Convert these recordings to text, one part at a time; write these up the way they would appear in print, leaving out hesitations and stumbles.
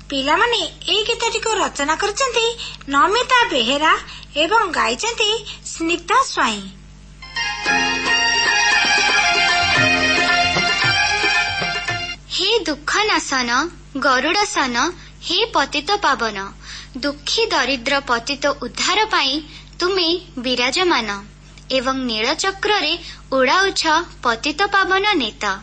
पिलामाने एई गीतटी को रचना करचंती नमिता बेहेरा एवं गाइचंती स्निग्धा स्वाइन। हे दुख नाशन गरुड़सन हे पतित पावन, दुखी दरिद्र पतित उद्धार पाई तुमे विराजमान एवं नीलचक्र रे उड़ाउछ पतित पावन नेता।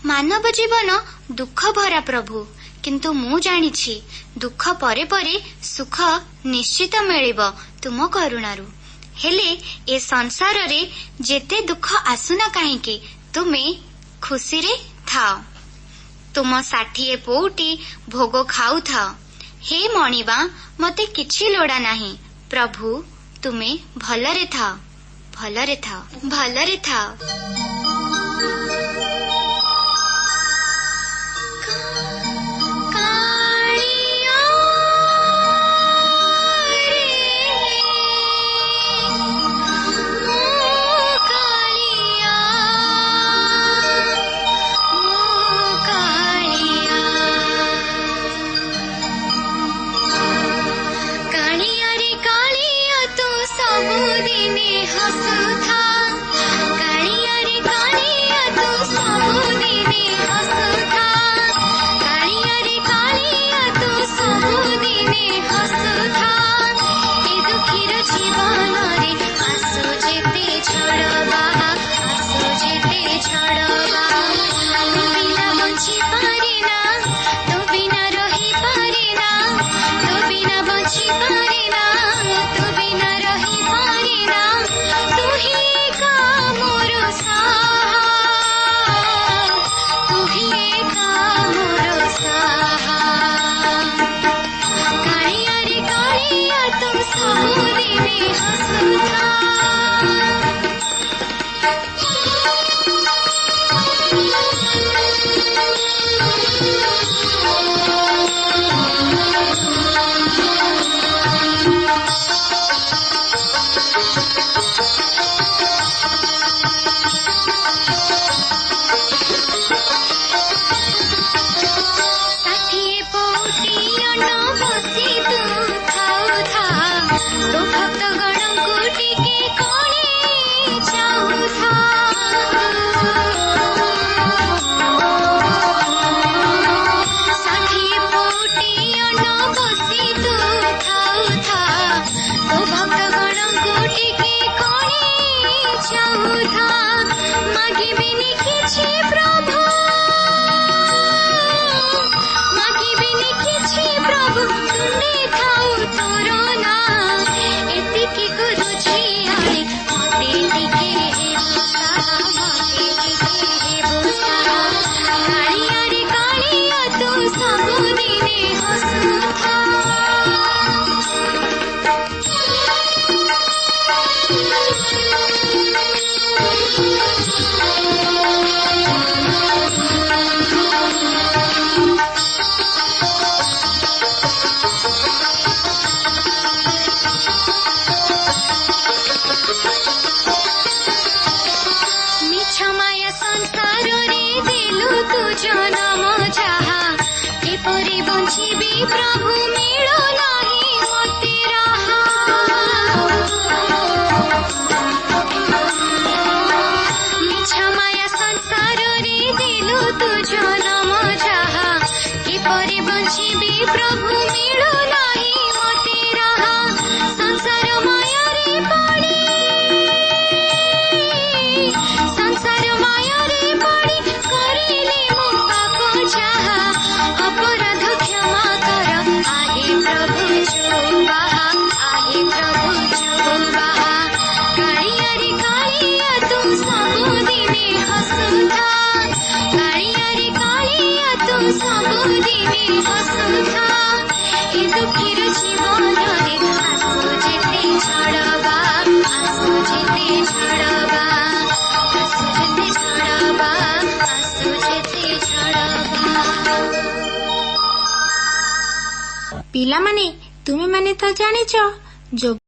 मानव जीवन दुख भरा प्रभु, किंतु मु जानिछि दुख परे परे सुख निश्चित मिलिब तुम करुणारू। हेले ए संसार रे जेते दुख आसुना काहेकि तुमे खुशी रे थाओ। तुम 60 पौटी भोग खाऊ थाओ। हे मणिबा मते किछि लोड़ा नाही, प्रभु तुमे भलरे थाओ, भलरे थाओ, भलरे थाओ। पिलामाने तुमे माने तो जानिଛ